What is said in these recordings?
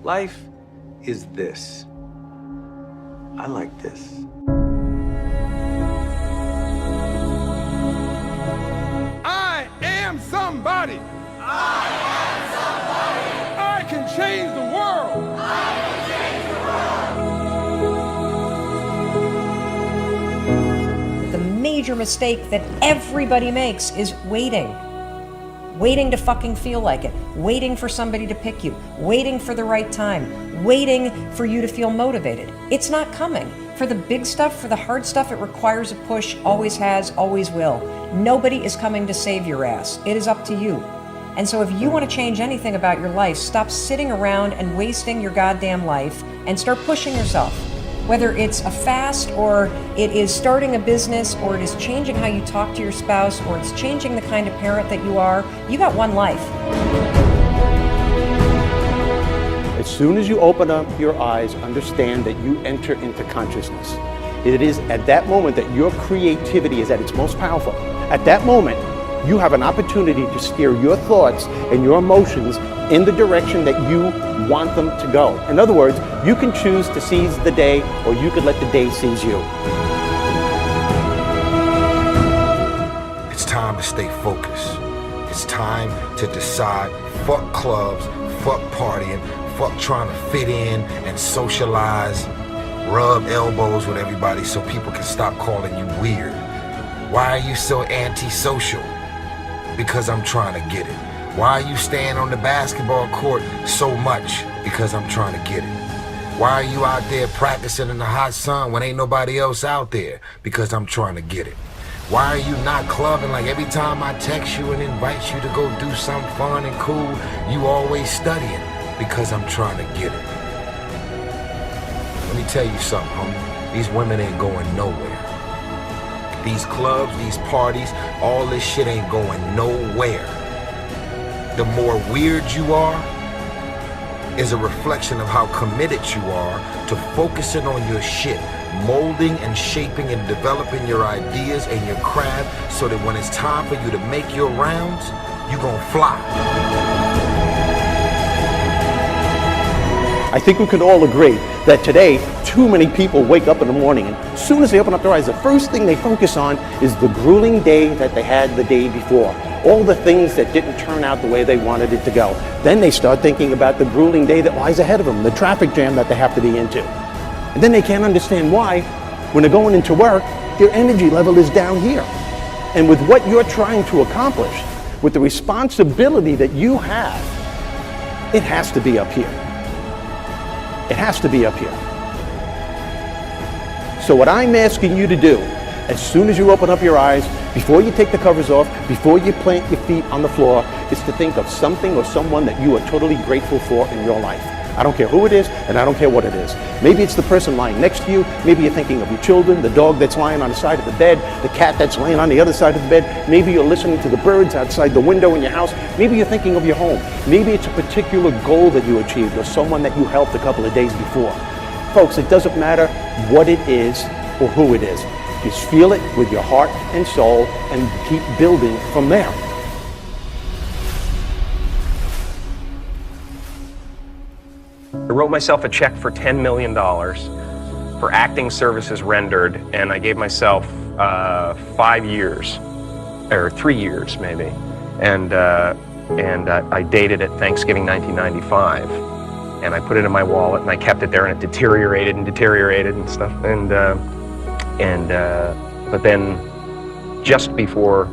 Life is this. I like this. I am somebody. I am somebody. I can change the world. I can change the world. The major mistake that everybody makes is waiting. Waiting to fucking feel like it. Waiting for somebody to pick you. Waiting for the right time. Waiting for you to feel motivated. It's not coming. For the big stuff, for the hard stuff, it requires a push, always has, always will. Nobody is coming to save your ass. It is up to you. And so if you want to change anything about your life, stop sitting around and wasting your goddamn life and start pushing yourself. Whether it's a fast, or it is starting a business, or it is changing how you talk to your spouse, or it's changing the kind of parent that you are, you got one life. As soon as you open up your eyes, understand that you enter into consciousness. It is at that moment that your creativity is at its most powerful. At that moment, you have an opportunity to steer your thoughts and your emotions in the direction that you want them to go. In other words, you can choose to seize the day, or you could let the day seize you. It's time to stay focused. It's time to decide, fuck clubs, fuck partying, fuck trying to fit in and socialize, rub elbows with everybody so people can stop calling you weird. Why are you so antisocial? Because I'm trying to get it. Why are you staying on the basketball court so much? Because I'm trying to get it. Why are you out there practicing in the hot sun when ain't nobody else out there? Because I'm trying to get it. Why are you not clubbing? Like every time I text you and invite you to go do something fun and cool, you always studying? Because I'm trying to get it. Let me tell you something, homie. These women ain't going nowhere. These clubs, these parties, all this shit ain't going nowhere. The more weird you are is a reflection of how committed you are to focusing on your shit, molding and shaping and developing your ideas and your craft so that when it's time for you to make your rounds, you gonna fly. I think we can all agree that today, too many people wake up in the morning, and as soon as they open up their eyes, the first thing they focus on is the grueling day that they had the day before. All the things that didn't turn out the way they wanted it to go. Then they start thinking about the grueling day that lies ahead of them, the traffic jam that they have to be into. And then they can't understand why, when they're going into work, their energy level is down here. And with what you're trying to accomplish, with the responsibility that you have, it has to be up here. It has to be up here. So what I'm asking you to do, as soon as you open up your eyes, before you take the covers off, before you plant your feet on the floor, is to think of something or someone that you are totally grateful for in your life. I don't care who it is, and I don't care what it is. Maybe it's the person lying next to you. Maybe you're thinking of your children, the dog that's lying on the side of the bed, the cat that's laying on the other side of the bed. Maybe you're listening to the birds outside the window in your house. Maybe you're thinking of your home. Maybe it's a particular goal that you achieved or someone that you helped a couple of days before. Folks, it doesn't matter what it is or who it is. Just feel it with your heart and soul and keep building from there. I wrote myself a check for $10 million for acting services rendered, and I gave myself 5 years, or 3 years maybe, and I dated it Thanksgiving 1995, and I put it in my wallet, and I kept it there, and it deteriorated and stuff, but then just before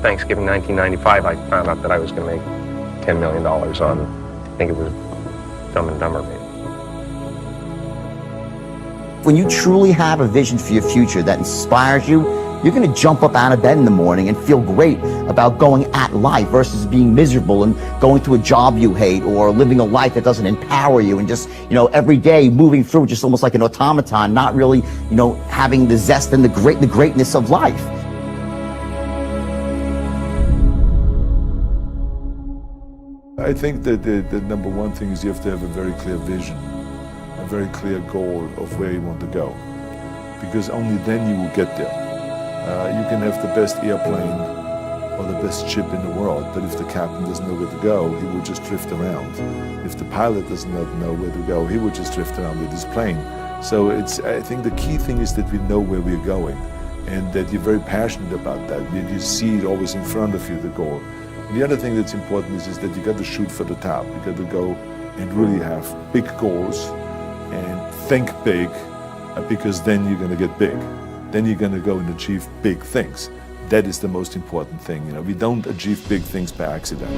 Thanksgiving 1995, I found out that I was going to make $10 million on, I think it was Dumb and Dumber, maybe. When you truly have a vision for your future that inspires you, you're going to jump up out of bed in the morning and feel great about going at life versus being miserable and going to a job you hate or living a life that doesn't empower you and just, every day moving through just almost like an automaton, not really, having the zest and the greatness of life. I think that the number one thing is you have to have a very clear vision, a very clear goal of where you want to go, because only then you will get there. You can have the best airplane, or the best ship in the world, but if the captain doesn't know where to go, he will just drift around. If the pilot doesn't know where to go, he will just drift around with his plane. So I think the key thing is that we know where we're going and that you're very passionate about that. You see it always in front of you, the goal. And the other thing that's important is that you got to shoot for the top. You got to go and really have big goals and think big, because then you're going to get big. Then you're going to go and achieve big things. That is the most important thing. You know, we don't achieve big things by accident.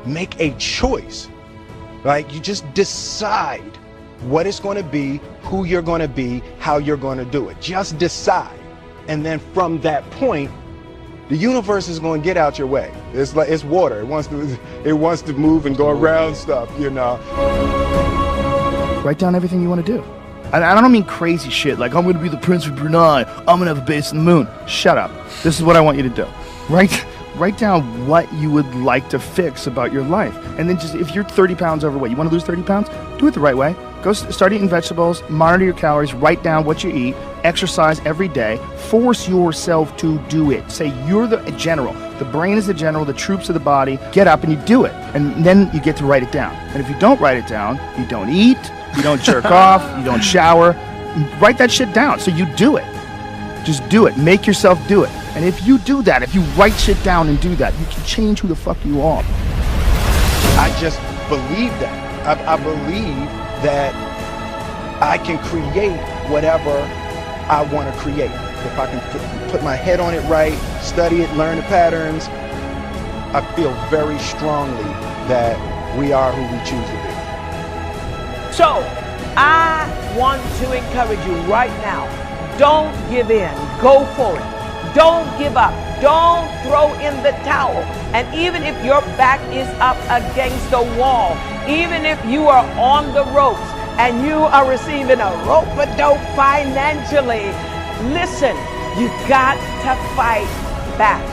Make a choice. Like, you just decide what it's going to be, who you're going to be, how you're going to do it. Just decide. And then from that point, the universe is going to get out your way. It's like, it's water. It wants to move and go around stuff, you know. Write down everything you want to do. And I don't mean crazy shit like, I'm going to be the Prince of Brunei, I'm going to have a base on the moon. Shut up. This is what I want you to do. Write down what you would like to fix about your life. And then just, if you're 30 pounds overweight, you want to lose 30 pounds? Do it the right way. Go start eating vegetables, monitor your calories, write down what you eat, exercise every day, force yourself to do it. Say you're the general. The brain is the general, the troops of the body. Get up and you do it. And then you get to write it down. And if you don't write it down, you don't eat, you don't jerk off, you don't shower. Write that shit down so you do it. Just do it. Make yourself do it. And if you do that, if you write shit down and do that, you can change who the fuck you are. I just believe that. I believe that I can create whatever I want to create. If I can put my head on it right, study it, learn the patterns, I feel very strongly that we are who we choose to be. So, I want to encourage you right now, don't give in, go for it. Don't give up, don't throw in the towel. And even if your back is up against the wall, even if you are on the ropes and you are receiving a rope-a-dope financially, listen, you got to fight back.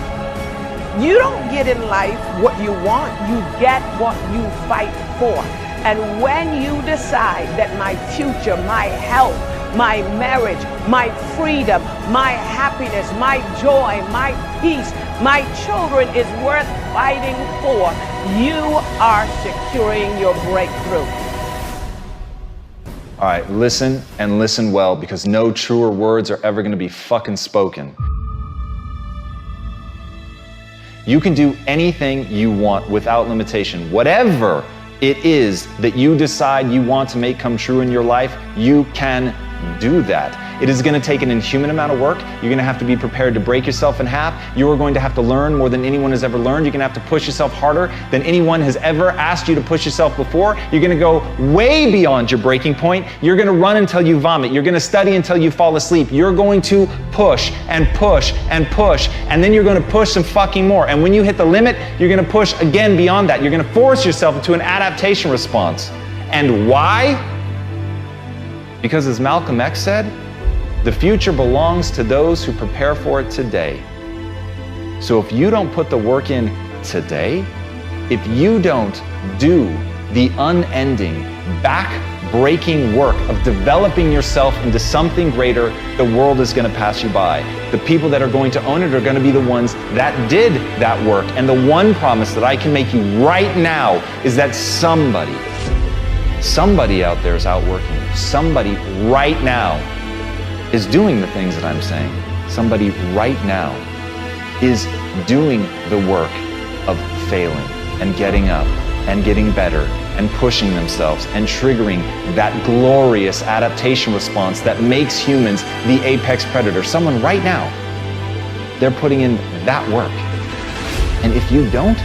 You don't get in life what you want, you get what you fight for. And when you decide that my future, my health, my marriage, my freedom, my happiness, my joy, my peace, my children is worth fighting for, you are securing your breakthrough. All right, listen and listen well, because no truer words are ever going to be fucking spoken. You can do anything you want without limitation. Whatever it is that you decide you want to make come true in your life, you can do that. It is going to take an inhuman amount of work. You're going to have to be prepared to break yourself in half. You are going to have to learn more than anyone has ever learned. You're going to have to push yourself harder than anyone has ever asked you to push yourself before. You're going to go way beyond your breaking point. You're going to run until you vomit. You're going to study until you fall asleep. You're going to push and push and push, and then you're going to push some fucking more. And when you hit the limit, you're going to push again beyond that. You're going to force yourself into an adaptation response. And why? Because as Malcolm X said, the future belongs to those who prepare for it today. So if you don't put the work in today, if you don't do the unending, back-breaking work of developing yourself into something greater, the world is going to pass you by. The people that are going to own it are going to be the ones that did that work. And the one promise that I can make you right now is that somebody out there is outworking you. Somebody right now is doing the things that I'm saying. Somebody right now is doing the work of failing and getting up and getting better and pushing themselves and triggering that glorious adaptation response that makes humans the apex predator. Someone right now, they're putting in that work. And if you don't,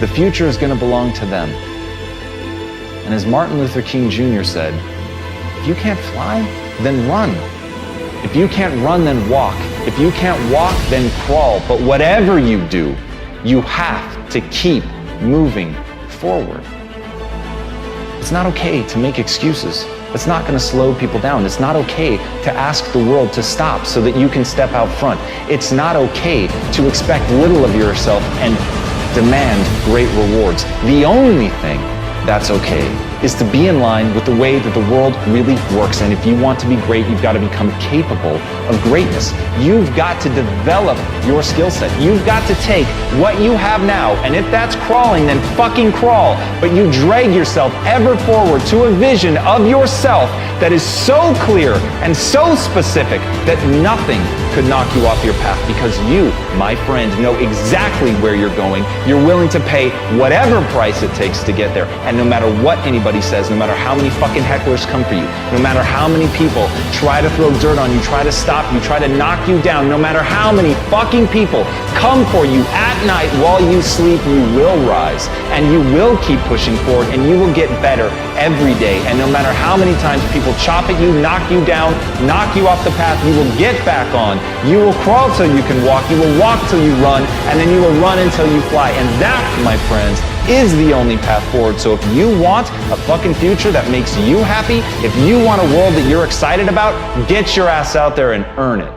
the future is going to belong to them. And as Martin Luther King Jr. said, if you can't fly, then run. If you can't run, then walk. If you can't walk, then crawl. But whatever you do, you have to keep moving forward. It's not okay to make excuses. It's not going to slow people down. It's not okay to ask the world to stop so that you can step out front. It's not okay to expect little of yourself and demand great rewards. The only thing that's okay is to be in line with the way that the world really works. And if you want to be great, you've got to become capable of greatness. You've got to develop your skill set. You've got to take what you have now, and if that's crawling, then fucking crawl. But you drag yourself ever forward to a vision of yourself that is so clear and so specific that nothing could knock you off your path, because you, my friend, know exactly where you're going. You're willing to pay whatever price it takes to get there. And no matter what anybody says, no matter how many fucking hecklers come for you, no matter how many people try to throw dirt on you, try to stop you, try to knock you down, no matter how many fucking people come for you at night while you sleep, you will rise and you will keep pushing forward and you will get better every day. And no matter how many times people chop at you, knock you down, knock you off the path, you will get back on. You will crawl till you can walk, you will walk till you run, and then you will run until you fly. And that, my friends, is the only path forward. So if you want a fucking future that makes you happy, if you want a world that you're excited about, get your ass out there and earn it.